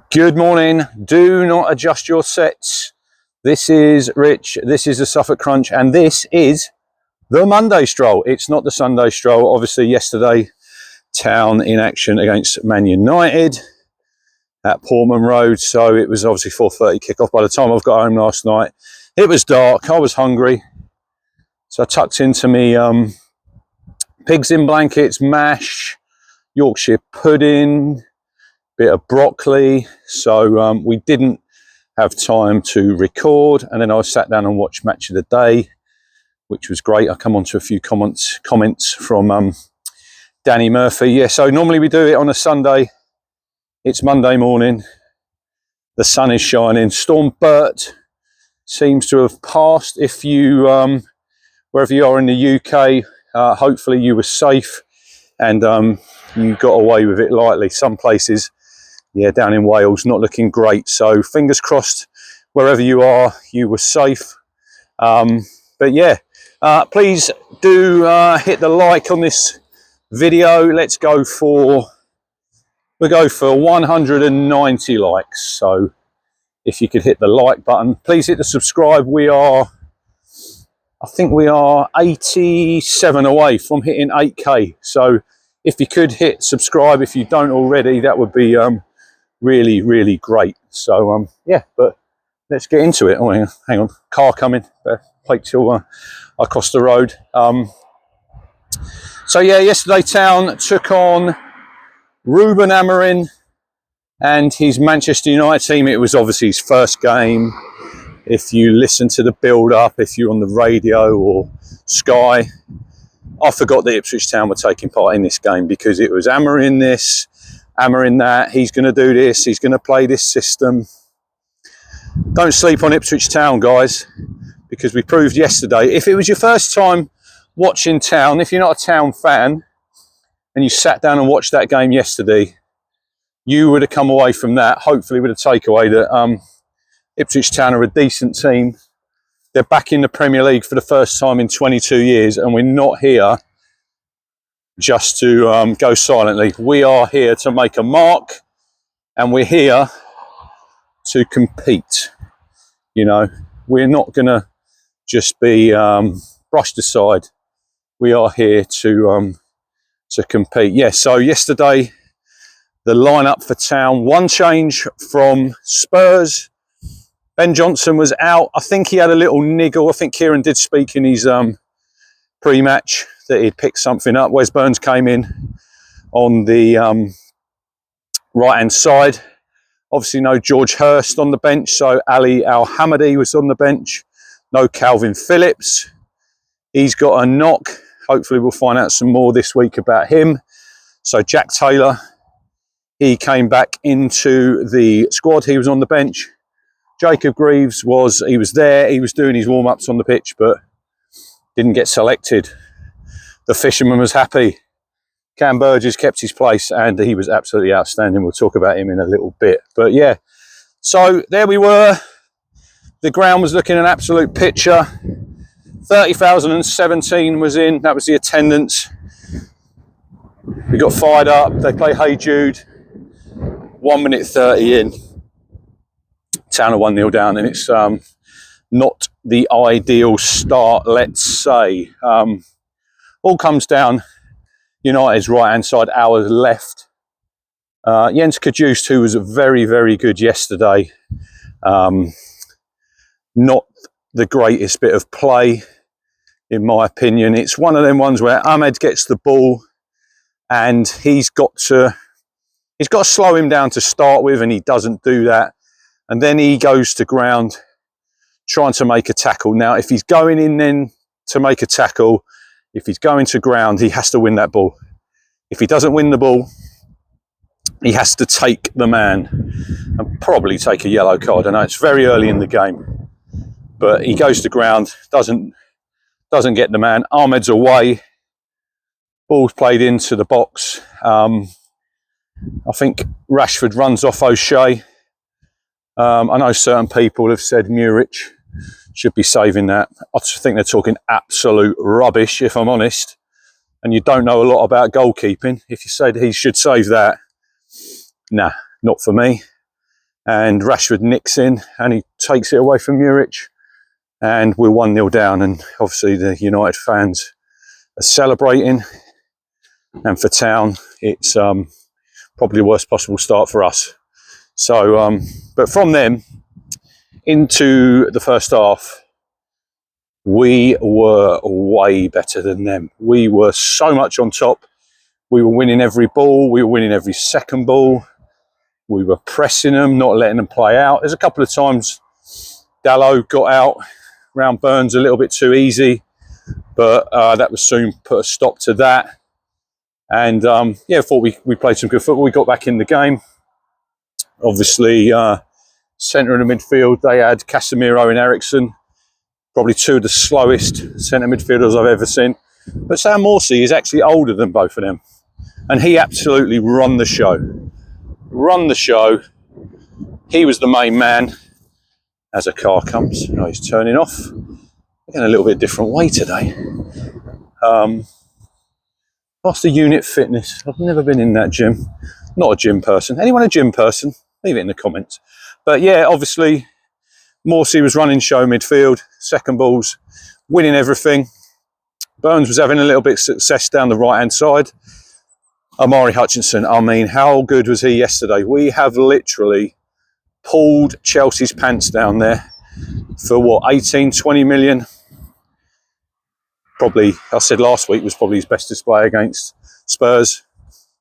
Good morning. Do not adjust your sets. This is Rich, this is the Suffolk Crunch, and this is the Monday Stroll. It's not the Sunday Stroll. Obviously, yesterday, Town in action against Man United at Portman Road. So it was obviously 4:30 kickoff. By the time I've got home last night, it was dark. I was hungry. So I tucked into me pigs in blankets, mash, Yorkshire pudding, bit of broccoli. So we didn't have time to record, and then I sat down and watched Match of the Day, which was great. I come on to a few comments from Danny Murphy. Yeah, so normally we do it on a Sunday. It's Monday morning. The sun is shining. Storm Bert seems to have passed. If you, wherever you are in the UK, hopefully you were safe and you got away with it lightly. Some places, yeah, down in Wales, not looking great. So fingers crossed, wherever you are, you were safe. But yeah, please do hit the like on this video. We'll go for 190 likes. So if you could hit the like button, please hit the subscribe. I think we are 87 away from hitting 8K. So if you could hit subscribe, if you don't already, that would be really, really great. So yeah, but let's get into it. Oh, hang on, car coming. Wait till I cross the road. So yeah, yesterday Town took on Ruben Amorim and his Manchester United team. It was obviously his first game. If you listen to the build-up, if you're on the radio or Sky, I forgot that Ipswich Town were taking part in this game because it was Amorim this, Amorim that. He's going to do this. He's going to play this system. Don't sleep on Ipswich Town, guys, because we proved yesterday. If it was your first time watching Town, if you're not a Town fan, and you sat down and watched that game yesterday, you would have come away from that, hopefully, with a takeaway that Ipswich Town are a decent team. They're back in the Premier League for the first time in 22 years, and we're not here just to go silently. We are here to make a mark, and we're here to compete. You know, we're not going to just be brushed aside. We are here to compete. Yeah, so yesterday, the lineup for Town, one change from Spurs. Ben Johnson was out. I think he had a little niggle. I think Kieran did speak in his pre-match that he'd picked something up. Wes Burns came in on the right-hand side. Obviously no George Hurst on the bench, so Ali Al-Hamadi was on the bench. No Calvin Phillips. He's got a knock. Hopefully we'll find out some more this week about him. So Jack Taylor, he came back into the squad. He was on the bench. Jacob Greaves was there. He was doing his warm-ups on the pitch, but didn't get selected. The Fisherman was happy. Cam Burgess kept his place, and he was absolutely outstanding. We'll talk about him in a little bit. But yeah, so there we were. The ground was looking an absolute picture. 30,017 was in. That was the attendance. We got fired up. They play Hey Jude. 1 minute 30 in. Town are 1-0 down, and it's not the ideal start, let's say. All comes down United's right-hand side, ours left. Jens Kajust, who was very, very good yesterday. Not the greatest bit of play, in my opinion. It's one of them ones where Ahmed gets the ball, and he's got to slow him down to start with, and he doesn't do that. And then he goes to ground trying to make a tackle. Now, if he's going in then to make a tackle, if he's going to ground, he has to win that ball. If he doesn't win the ball, he has to take the man and probably take a yellow card. I know it's very early in the game, but he goes to ground, doesn't get the man. Ahmed's away. Ball's played into the box. I think Rashford runs off O'Shea. I know certain people have said Muric should be saving that. I think they're talking absolute rubbish, if I'm honest. And you don't know a lot about goalkeeping. If you said he should save that, nah, not for me. and Rashford nicks in and he takes it away from Muric, and we're 1-0 down, and obviously the United fans are celebrating, and for Town it's probably the worst possible start for us. So but from them into the first half, we were way better than them. We were so much on top. We were winning every ball, we were winning every second ball, we were pressing them, not letting them play out. There's a couple of times Dalot got out round Burns a little bit too easy, but that was soon put a stop to that. And yeah, I thought we played some good football. We got back in the game. Obviously, centre of the midfield, they had Casemiro and Ericsson, probably two of the slowest centre midfielders I've ever seen. But Sam Morsy is actually older than both of them, and he absolutely run the show. Run the show. He was the main man. As a car comes, oh, he's turning off. We're going a little bit different way today. What's the unit fitness? I've never been in that gym. Not a gym person. Anyone a gym person? Leave it in the comments. But yeah, obviously, Morsy was running show midfield, second balls, winning everything. Burns was having a little bit of success down the right-hand side. Omari Hutchinson, I mean, how good was he yesterday? We have literally pulled Chelsea's pants down there for what, 18, 20 million? Probably, I said last week was probably his best display against Spurs.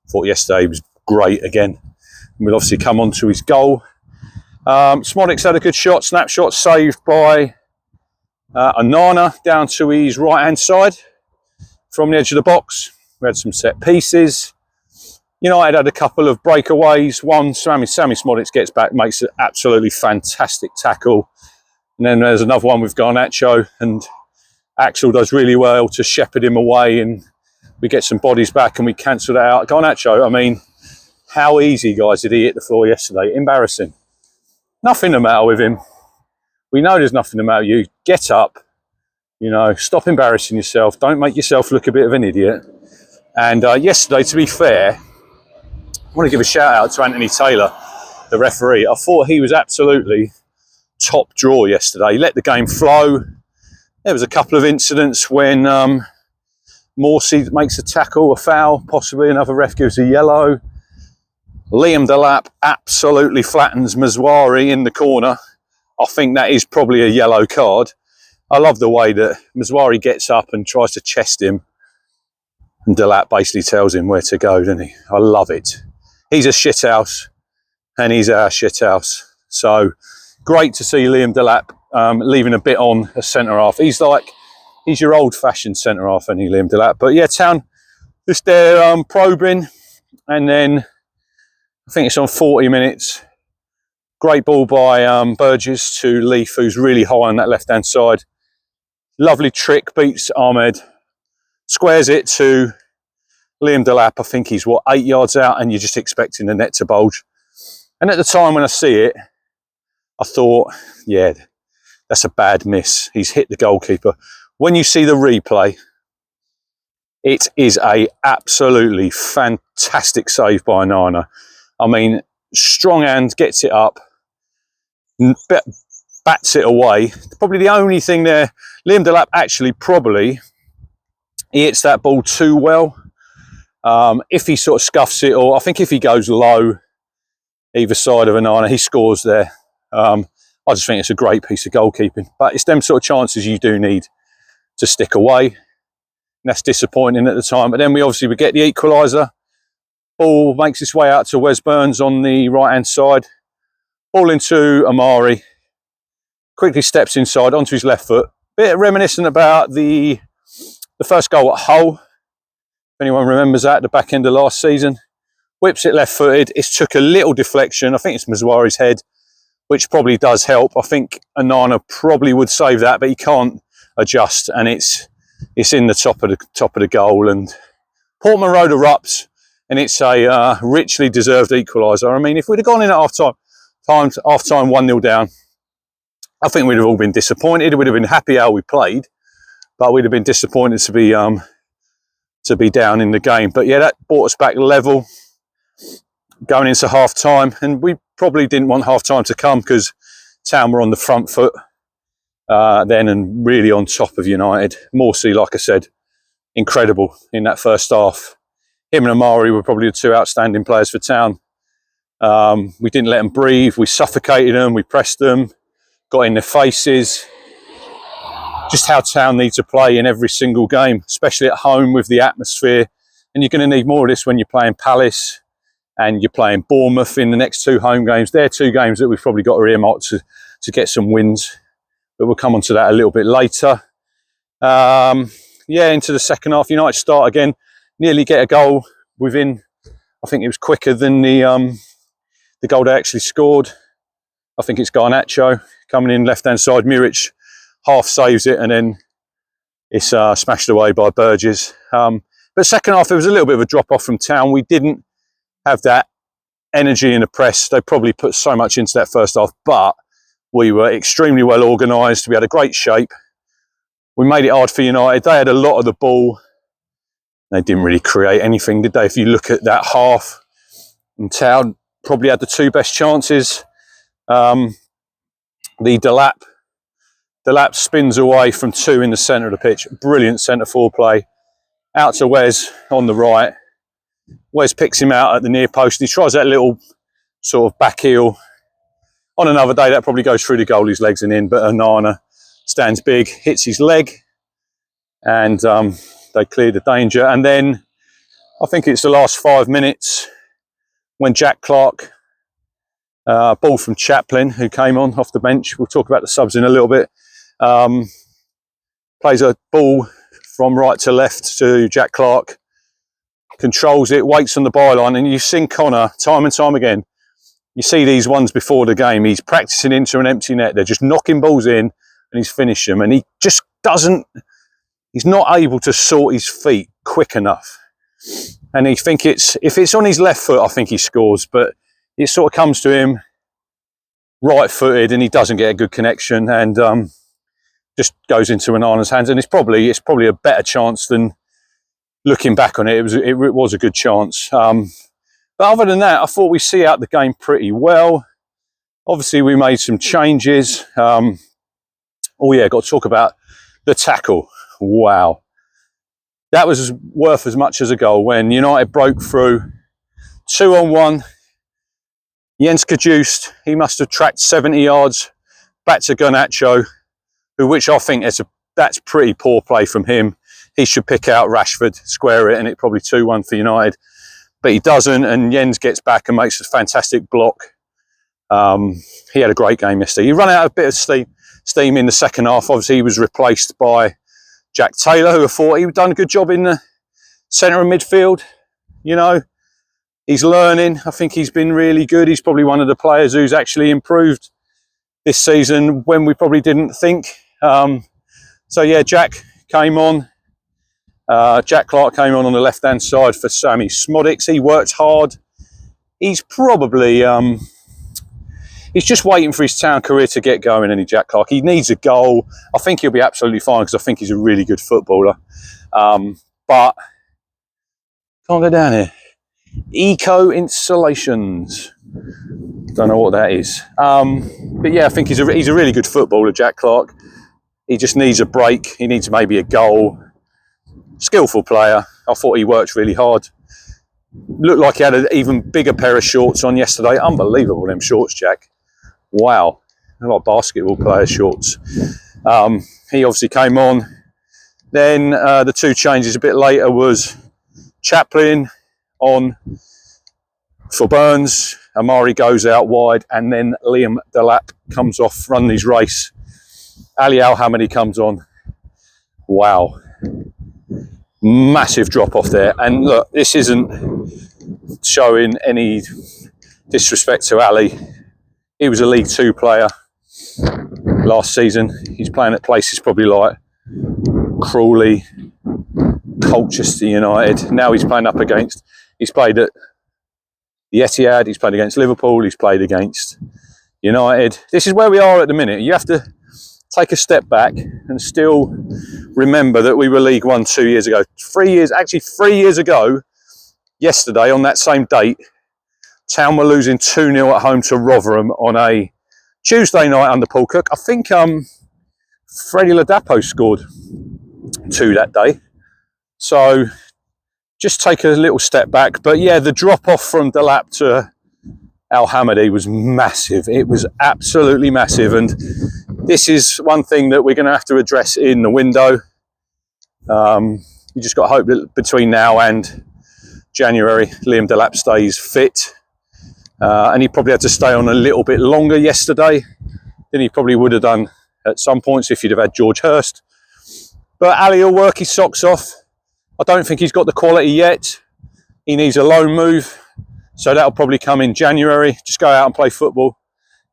Thought yesterday was great again. And we'll obviously come on to his goal. Smodic's had a good shot, snapshot saved by Onana down to his right-hand side from the edge of the box. We had some set pieces. United had a couple of breakaways. One, Sammy Smodic gets back, makes an absolutely fantastic tackle. And then there's another one with Garnacho, and Axel does really well to shepherd him away, and we get some bodies back and we cancel that out. Garnacho, I mean, how easy, guys, did he hit the floor yesterday? Embarrassing. Nothing the matter with him. We know there's nothing the matter with you. Get up, stop embarrassing yourself. Don't make yourself look a bit of an idiot. And yesterday, to be fair, I want to give a shout out to Anthony Taylor, the referee. I thought he was absolutely top draw yesterday. He let the game flow. There was a couple of incidents when Morsy makes a tackle, a foul, possibly another ref gives a yellow. Liam Delap absolutely flattens Mazwari in the corner. I think that is probably a yellow card. I love the way that Mazwari gets up and tries to chest him, and Delap basically tells him where to go, doesn't he? I love it. He's a shithouse, and he's our shithouse. So great to see Liam Delap leaving a bit on a centre half. He's your old-fashioned centre half, isn't he, Liam Delap? But yeah, Town just there probing, and then I think it's on 40 minutes. Great ball by Burgess to Leaf, who's really high on that left-hand side. Lovely trick, beats Ahmed, squares it to Liam Delap. I think he's, 8 yards out, and you're just expecting the net to bulge. And at the time when I see it, I thought, yeah, that's a bad miss. He's hit the goalkeeper. When you see the replay, it is a absolutely fantastic save by Onana. I mean, strong hand, gets it up, bats it away. Probably the only thing there, Liam Delap actually he hits that ball too well. If he sort of scuffs it, or I think if he goes low either side of Onana, he scores there. I just think it's a great piece of goalkeeping. But it's them sort of chances you do need to stick away. And that's disappointing at the time. But then we get the equaliser. Ball makes its way out to Wes Burns on the right-hand side. Ball into Omari. Quickly steps inside onto his left foot. Bit reminiscent about the first goal at Hull. If anyone remembers that, the back end of last season. Whips it left-footed. It took a little deflection. I think it's Mazwari's head, which probably does help. I think Onana probably would save that, but he can't adjust, and it's in the top of the goal. And Portman Road erupts, and it's a richly deserved equaliser. I mean, if we'd have gone in at half-time 1-0 down, I think we'd have all been disappointed. We'd have been happy how we played, but we'd have been disappointed to be down in the game. But yeah, that brought us back level. going into half time, and we probably didn't want half time to come because Town were on the front foot then and really on top of United. Morsy, like I said, incredible in that first half. Him and Amari were probably the two outstanding players for Town. We didn't let them breathe. We suffocated them. We pressed them, got in their faces. Just how Town need to play in every single game, especially at home with the atmosphere. And you're going to need more of this when you're playing Palace and you're playing Bournemouth in the next two home games. They're two games that we've probably got to earmark to get some wins. But we'll come on to that a little bit later. Yeah, into the second half, United start again. Nearly get a goal within, I think it was quicker than the goal they actually scored. I think it's Garnacho coming in left-hand side. Muric half saves it and then it's smashed away by Burgess. But second half, there was a little bit of a drop-off from Town. We didn't have that energy in the press. They probably put so much into that first half, but we were extremely well organised. We had a great shape. We made it hard for United. They had a lot of the ball. They didn't really create anything, did they? If you look at that half, and Town probably had the two best chances. The Delap spins away from two in the centre of the pitch. Brilliant centre-forward play. Out to Wes on the right. Wes picks him out at the near post. He tries that little sort of back heel. On another day, that probably goes through the goalie's legs and in, but Onana stands big, hits his leg, and they clear the danger. And then I think it's the last 5 minutes when Jack Clark, ball from Chaplin, who came on off the bench. We'll talk about the subs in a little bit. Plays a ball from right to left to Jack Clark, controls it, waits on the byline, and you've seen Connor time and time again. You see these ones before the game, he's practicing into an empty net. They're just knocking balls in and he's finished them. And he just doesn't, he's not able to sort his feet quick enough. And if it's on his left foot, I think he scores, but it sort of comes to him right footed and he doesn't get a good connection and just goes into Onana's hands. And it's probably a better chance than, looking back on it, it was a good chance. But other than that, I thought we see out the game pretty well. Obviously, we made some changes. Oh yeah, got to talk about the tackle. Wow. That was worth as much as a goal when United broke through 2-on-1. Jens Kajust, he must have tracked 70 yards back to Garnacho, which I think that's pretty poor play from him. He should pick out Rashford, square it, and it's probably 2-1 for United. But he doesn't, and Jens gets back and makes a fantastic block. He had a great game yesterday. He ran out a bit of steam in the second half. Obviously, he was replaced by Jack Taylor, who I thought he'd done a good job in the centre of midfield. You know, he's learning. I think he's been really good. He's probably one of the players who's actually improved this season when we probably didn't think. So yeah, Jack came on. Jack Clark came on the left-hand side for Sammy Smodics. He worked hard. He's probably, he's just waiting for his Town career to get going, and Jack Clark. He needs a goal. I think he'll be absolutely fine because I think he's a really good footballer. But, can't go down here. Eco Installations. Don't know what that is. But yeah, I think he's a really good footballer, Jack Clark. He just needs a break. He needs maybe a goal. Skillful player. I thought he worked really hard. Looked like he had an even bigger pair of shorts on yesterday. Unbelievable, them shorts, Jack. Wow. They're like basketball player shorts. He obviously came on. Then the two changes a bit later was Chaplin on for Burns. Amari goes out wide, and then Liam Delap comes off, run his race. Ali Al-Hamidi comes on. Wow. Massive drop off there. And look, this isn't showing any disrespect to Ali. He was a League Two player last season. He's playing at places probably like Crawley, Colchester United. Now he's played at the Etihad, he's played against Liverpool, he's played against United. This is where we are at the minute. You have to take a step back and still remember that we were League One 2 years ago. 3 years ago, yesterday on that same date, Town were losing 2-0 at home to Rotherham on a Tuesday night under Paul Cook. I think Freddie Ladapo scored 2 that day. So just take a little step back. But yeah, the drop off from Delap to Al Hamadi was massive. It was absolutely massive. And this is one thing that we're going to have to address in the window. You just got to hope that between now and January, Liam Delap stays fit. And he probably had to stay on a little bit longer yesterday than he probably would have done at some points if you'd have had George Hurst. But Ali will work his socks off. I don't think he's got the quality yet. He needs a loan move. So that'll probably come in January. Just go out and play football.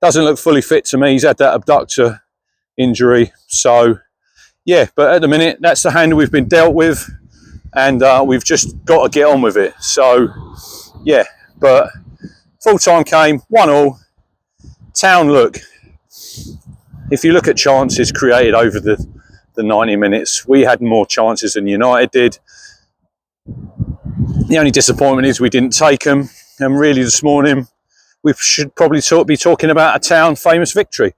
Doesn't look fully fit to me. He's had that abductor injury. So, yeah, but at the minute, that's the hand we've been dealt with. And we've just got to get on with it. So, yeah, but full time came, 1-1. Town, look, if you look at chances created over the 90 minutes, we had more chances than United did. The only disappointment is we didn't take them. And really this morning, we should probably be talking about a Town famous victory.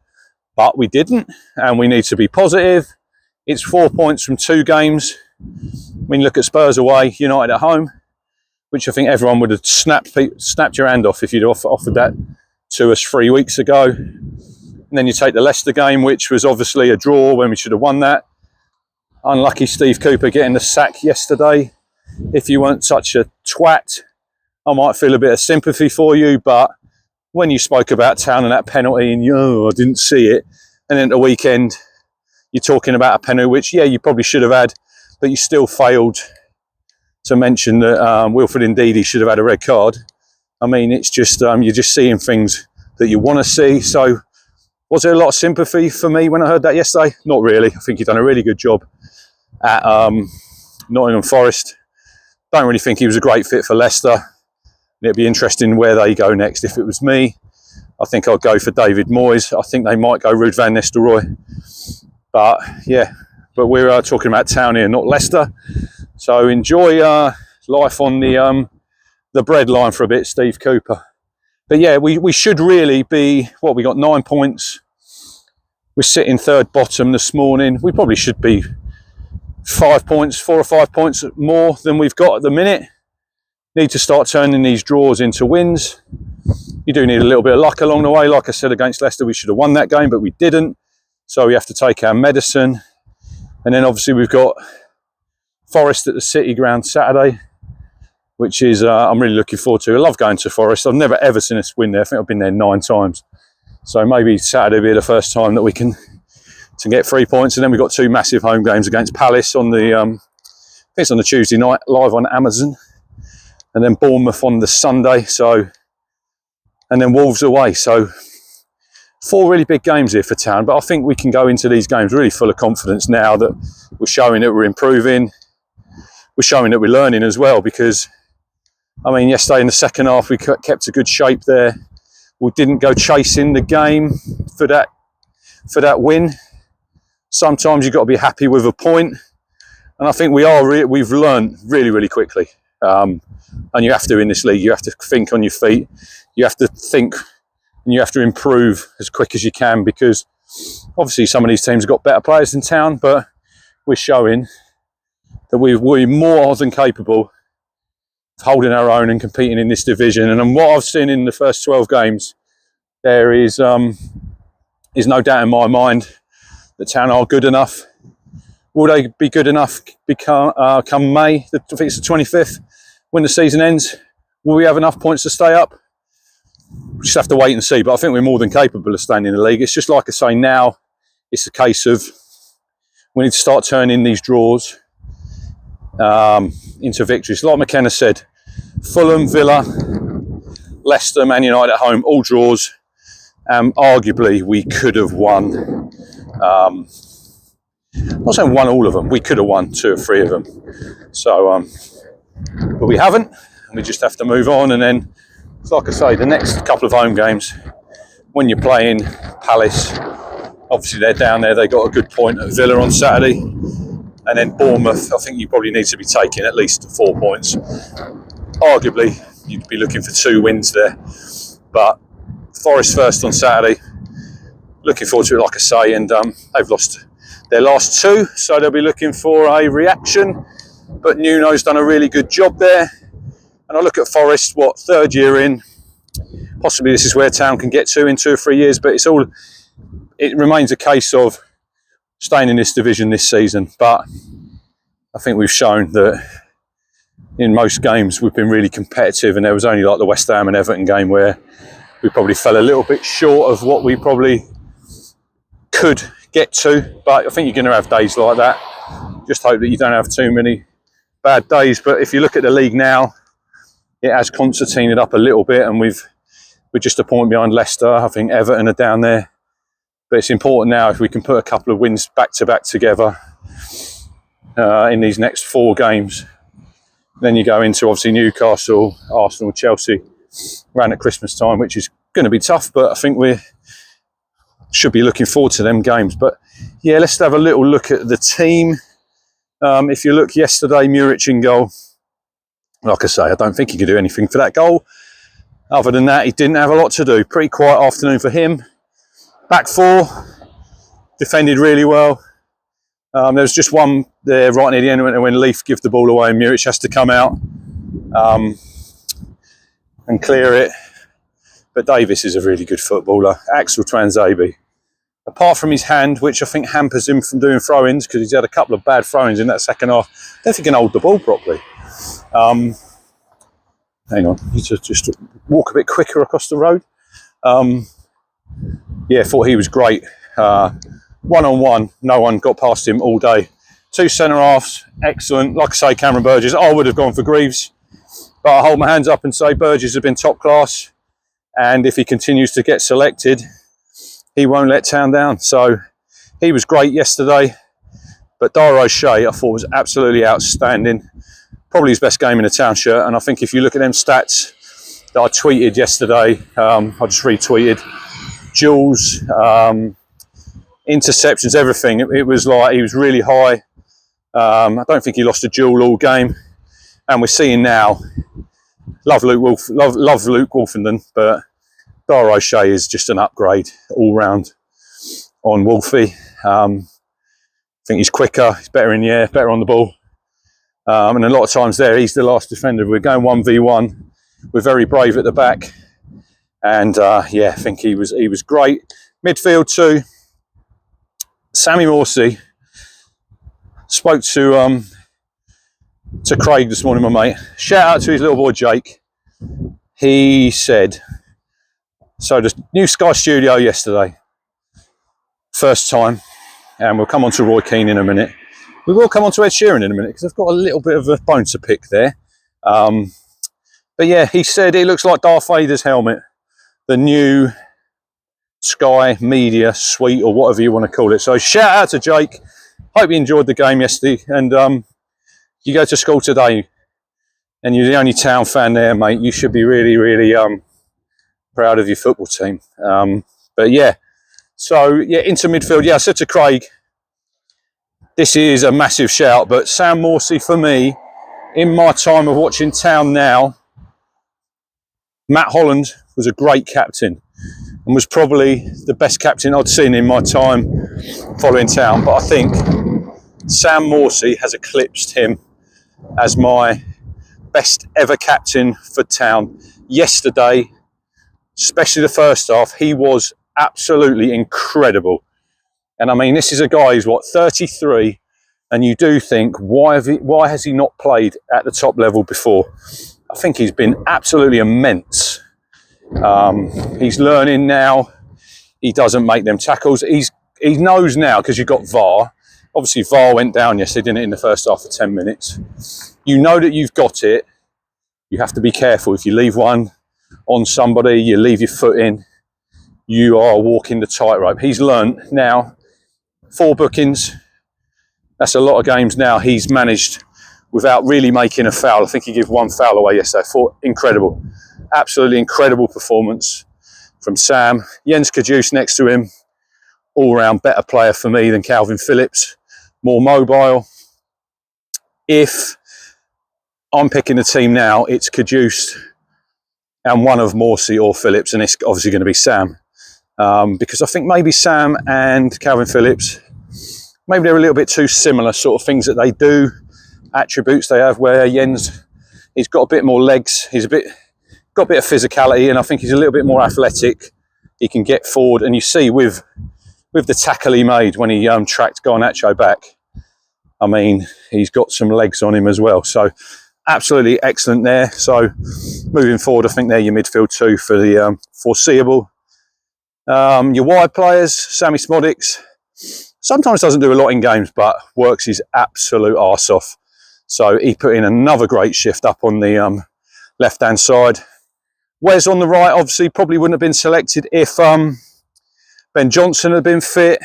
But we didn't, and we need to be positive. It's 4 points from 2 games. I mean, look at Spurs away, United at home, which I think everyone would have snapped your hand off if you'd offered that to us 3 weeks ago. And then you take the Leicester game, which was obviously a draw when we should have won that. Unlucky Steve Cooper getting the sack yesterday. If you weren't such a twat, I might feel a bit of sympathy for you. But when you spoke about Town and that penalty and I didn't see it, and then at the weekend you're talking about a penalty, which, yeah, you probably should have had, but you still failed to mention that Wilfred Ndidi should have had a red card. I mean, it's just, you're just seeing things that you want to see. So was there a lot of sympathy for me when I heard that yesterday? Not really. I think he's done a really good job at Nottingham Forest. Don't really think he was a great fit for Leicester. It'd be interesting where they go next. If it was me, I think I'd go for David Moyes. I think they might go Ruud van Nistelrooy. But yeah, but we're talking about Town here, not Leicester. So enjoy life on the bread line for a bit, Steve Cooper. But yeah, we should really be, we got 9 points. We're sitting third bottom this morning. We probably should be 5 points, 4 or 5 points more than we've got at the minute. Need to start turning these draws into wins. You do need a little bit of luck along the way. Like I said, against Leicester, we should have won that game, but we didn't. So we have to take our medicine. And then obviously we've got Forest at the City Ground Saturday, which is I'm really looking forward to. I love going to Forest. I've never ever seen us win there. I think I've been there 9 times. So maybe Saturday will be the first time that we can get 3 points. And then we've got 2 massive home games against Palace on the I think it's on the Tuesday night, live on Amazon. And then Bournemouth on the Sunday. So, and then Wolves away. So 4 really big games here for Town. But I think we can go into these games really full of confidence now that we're showing that we're improving. We're showing that we're learning as well, because I mean, yesterday in the second half, we kept a good shape there. We didn't go chasing the game for that win. Sometimes you've got to be happy with a point. And I think we've learned really, really quickly. And you have to in this league. You have to think on your feet. You have to think and you have to improve as quick as you can, because obviously some of these teams have got better players than Town, but we're showing that we're more than capable of holding our own and competing in this division. And what I've seen in the first 12 games, there is no doubt in my mind that Town are good enough. Will they be good enough come May? I think it's the 25th, when the season ends. Will we have enough points to stay up? We just have to wait and see. But I think we're more than capable of staying in the league. It's just like I say, now it's a case of we need to start turning these draws into victories. Like McKenna said, Fulham, Villa, Leicester, Man United at home, all draws. Arguably, we could have won. I'm not saying won all of them. We could have won 2 or 3 of them. So, but we haven't. And we just have to move on. And then, like I say, the next couple of home games, when you're playing Palace, obviously they're down there. They got a good point at Villa on Saturday. And then Bournemouth, I think you probably need to be taking at least 4 points. Arguably, you'd be looking for 2 wins there. But Forest first on Saturday. Looking forward to it, like I say, and they've lost their last 2, so they'll be looking for a reaction. But Nuno's done a really good job there. And I look at Forest, 3rd year in. Possibly this is where Town can get to in 2 or 3 years, but it remains a case of staying in this division this season. But I think we've shown that in most games we've been really competitive, and there was only like the West Ham and Everton game where we probably fell a little bit short of what we probably could get to. But I think you're going to have days like that. Just hope that you don't have too many bad days. But if you look at the league now, it has concertinaed up a little bit, and we're just a point behind Leicester. I think Everton are down there. But it's important now if we can put a couple of wins back to back together in these next 4 games. Then you go into obviously Newcastle, Arsenal, Chelsea around at Christmas time, which is going to be tough, but I think we should be looking forward to them games. But yeah, let's have a little look at the team. If you look yesterday, Muric in goal. Like I say, I don't think he could do anything for that goal. Other than that, he didn't have a lot to do. Pretty quiet afternoon for him. Back 4, defended really well. There was just one there right near the end when Leaf give the ball away and Muric has to come out and clear it. But Davis is a really good footballer. Axel Tuanzebe. Apart from his hand, which I think hampers him from doing throw-ins, because he's had a couple of bad throw-ins in that second half. I don't think he can hold the ball properly. Hang on, need to just walk a bit quicker across the road. Yeah, thought he was great. One-on-one, no one got past him all day. 2 centre-halves, excellent. Like I say, Cameron Burgess, I would have gone for Greaves. But I hold my hands up and say Burgess has been top class. And if he continues to get selected, he won't let Town down. So he was great yesterday. But Dara O'Shea, I thought, was absolutely outstanding. Probably his best game in a Town shirt. And I think if you look at them stats that I tweeted yesterday, I just retweeted, Jules, interceptions, everything. It was like he was really high. I don't think he lost a duel all game. And we're seeing now, love Luke Wolfenden, but Dara O'Shea is just an upgrade all round on Wolfie. I think he's quicker, he's better in the air, better on the ball. And a lot of times there, he's the last defender. We're going 1v1. We're very brave at the back. And yeah, I think he was great. Midfield too. Sammy Morsy. Spoke to Craig this morning, my mate. Shout out to his little boy Jake. He said, so the new Sky Studio yesterday, first time, and we'll come on to Roy Keane in a minute. We will come on to Ed Sheeran in a minute because I've got a little bit of a bone to pick there. But yeah, he said it looks like Darth Vader's helmet, the new Sky Media Suite or whatever you want to call it. So shout out to Jake. Hope you enjoyed the game yesterday, and you go to school today and you're the only Town fan there, mate. You should be really, really proud of your football team. But yeah, so yeah, into midfield. Yeah, I said to Craig, this is a massive shout, but Sam Morsy for me, in my time of watching Town now, Matt Holland was a great captain and was probably the best captain I'd seen in my time following Town. But I think Sam Morsy has eclipsed him as my best ever captain for Town. Yesterday, especially the first half, he was absolutely incredible. And I mean, this is a guy who's, 33? And you do think, why has he not played at the top level before? I think he's been absolutely immense. He's learning now. He doesn't make them tackles. He knows now, because you've got VAR. Obviously, VAR went down yesterday, didn't it, in the first half for 10 minutes. You know that you've got it. You have to be careful. If you leave one on somebody, you leave your foot in, you are walking the tightrope. He's learned now. 4 bookings. That's a lot of games now he's managed without really making a foul. I think he gave 1 foul away yesterday. Incredible. Absolutely incredible performance from Sam. Jens Kajus next to him. All-round better player for me than Calvin Phillips. More mobile. If I'm picking the team now, it's Kajus, and one of Morsy or Phillips, and it's obviously going to be Sam. Because I think maybe Sam and Calvin Phillips, maybe they're a little bit too similar sort of things that they do, attributes they have, where Jens, he's got a bit more legs, he's got a bit of physicality, and I think he's a little bit more athletic. He can get forward, and you see with the tackle he made when he tracked Garnacho back, I mean, he's got some legs on him as well. So absolutely excellent there. So moving forward, I think they're your midfield two for the foreseeable. Your wide players, Sammy Smodics, sometimes doesn't do a lot in games, but works his absolute arse off. So he put in another great shift up on the left-hand side. Wes on the right, obviously, probably wouldn't have been selected if Ben Johnson had been fit.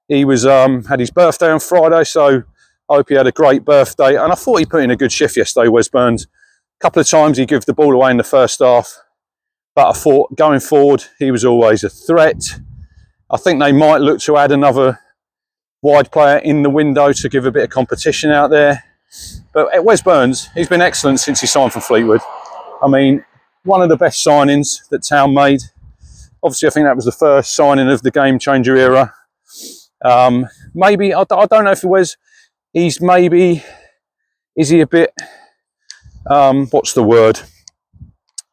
He was had his birthday on Friday, so I hope he had a great birthday. And I thought he put in a good shift yesterday, Wes Burns. A couple of times he gave the ball away in the first half, but I thought going forward, he was always a threat. I think they might look to add another wide player in the window to give a bit of competition out there. But Wes Burns, he's been excellent since he signed from Fleetwood. I mean, one of the best signings that Town made. Obviously, I think that was the first signing of the game changer era. Maybe, I don't know if it was, he's maybe, is he a bit, what's the word?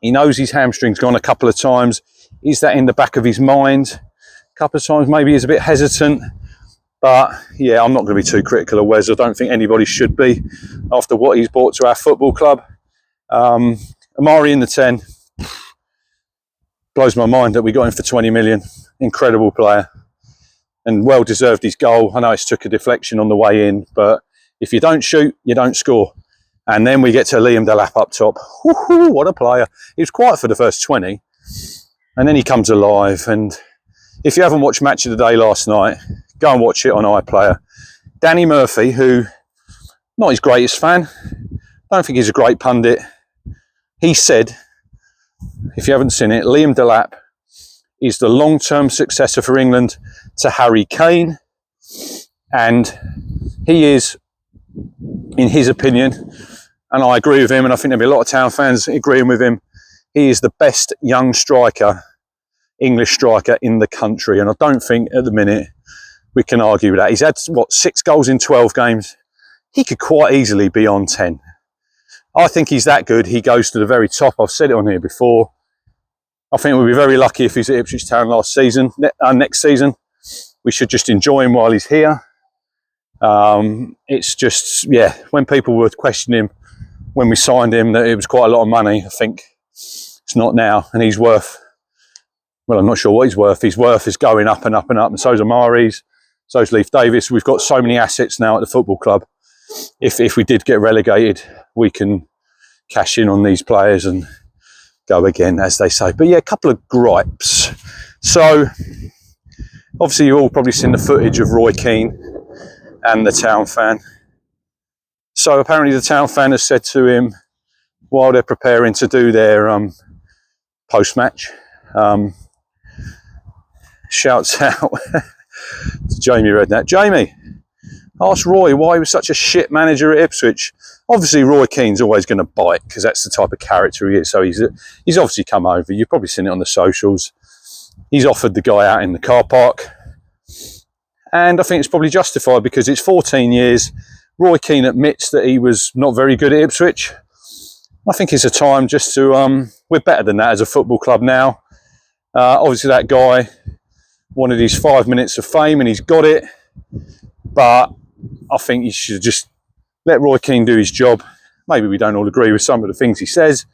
He knows his hamstring's gone a couple of times. Is that in the back of his mind? A couple of times, maybe he's a bit hesitant. But yeah, I'm not going to be too critical of Wes. I don't think anybody should be after what he's brought to our football club. Amari in the 10. Blows my mind that we got him for 20 million. Incredible player. And well deserved his goal. I know it's took a deflection on the way in, but if you don't shoot, you don't score. And then we get to Liam Delap up top. Woohoo, what a player. He was quiet for the first 20. And then he comes alive. And if you haven't watched Match of the Day last night, go and watch it on iPlayer. Danny Murphy, who, not his greatest fan, don't think he's a great pundit. He said, if you haven't seen it, Liam Delap is the long-term successor for England to Harry Kane. And he is, in his opinion, and I agree with him, and I think there'll be a lot of Town fans agreeing with him, he is the best young striker, English striker in the country. And I don't think at the minute we can argue with that. He's had, what, 6 goals in 12 games? He could quite easily be on 10. I think he's that good. He goes to the very top. I've said it on here before. I think we'll be very lucky if he's at Ipswich Town next season. We should just enjoy him while he's here. It's just, yeah, when people were questioning him when we signed him that it was quite a lot of money, I think it's not now. And he's worth, well, I'm not sure what he's worth. His worth is going up and up and up, and so's Amari's, so's Leif Davis. We've got so many assets now at the football club. If we did get relegated, we can cash in on these players and go again, as they say. But yeah, a couple of gripes. So, obviously you've all probably seen the footage of Roy Keane and the Town fan. So apparently the Town fan has said to him, while they're preparing to do their post-match, shouts out to Jamie Redknapp, Jamie, ask Roy why he was such a shit manager at Ipswich. Obviously, Roy Keane's always going to bite because that's the type of character he is. So he's obviously come over. You've probably seen it on the socials. He's offered the guy out in the car park. And I think it's probably justified because it's 14 years. Roy Keane admits that he was not very good at Ipswich. I think it's a time just to, we're better than that as a football club now. Obviously, that guy wanted his 5 minutes of fame and he's got it. But I think you should just let Roy Keane do his job. Maybe we don't all agree with some of the things he says.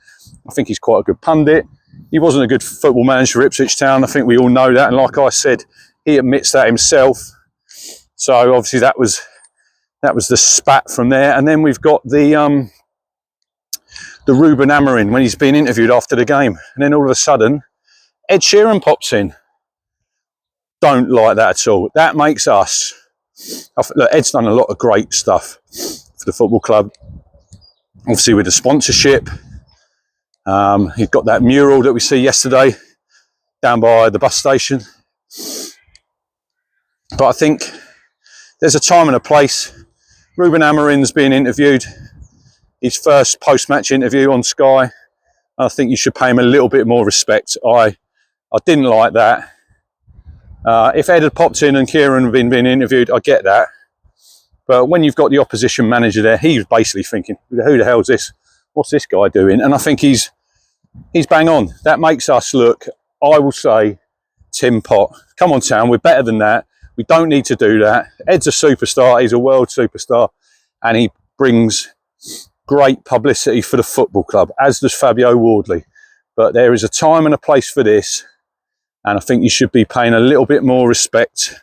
I think he's quite a good pundit. He wasn't a good football manager for Ipswich Town. I think we all know that. And like I said, he admits that himself. So obviously that was the spat from there. And then we've got the Ruben Amorim when he's been interviewed after the game. And then all of a sudden, Ed Sheeran pops in. Don't like that at all. That makes us... Look, Ed's done a lot of great stuff for the football club. Obviously with the sponsorship. He's got that mural that we see yesterday down by the bus station. But I think there's a time and a place. Ruben Amorim's being interviewed. His first post-match interview on Sky. I think you should pay him a little bit more respect. I didn't like that. If Ed had popped in and Kieran had been interviewed, I get that. But when you've got the opposition manager there, he's basically thinking, who the hell's this? What's this guy doing? And I think he's bang on. That makes us look, I will say, Tim Pot. Come on, Town, we're better than that. We don't need to do that. Ed's a superstar. He's a world superstar. And he brings great publicity for the football club, as does Fabio Wardley. But there is a time and a place for this. And I think you should be paying a little bit more respect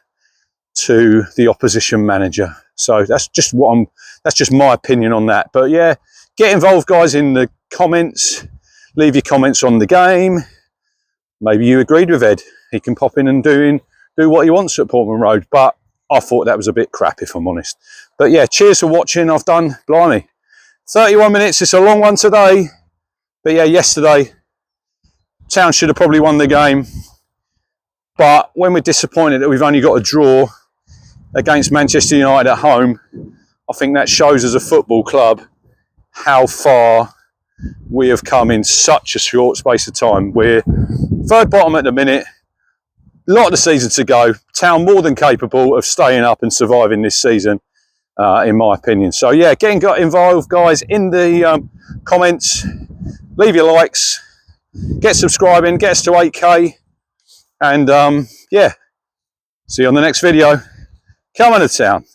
to the opposition manager. So that's just my opinion on that. But yeah, get involved, guys, in the comments. Leave your comments on the game. Maybe you agreed with Ed. He can pop in and do what he wants at Portman Road. But I thought that was a bit crap, if I'm honest. But yeah, cheers for watching. I've done, blimey, 31 minutes. It's a long one today. But yeah, yesterday, Town should have probably won the game. But when we're disappointed that we've only got a draw against Manchester United at home, I think that shows as a football club how far we have come in such a short space of time. We're third bottom at the minute. A lot of the season to go. Town more than capable of staying up and surviving this season, in my opinion. So yeah, getting involved, guys, in the comments. Leave your likes. Get subscribing. Get us to 8K. And yeah, see you on the next video. Come on to Town.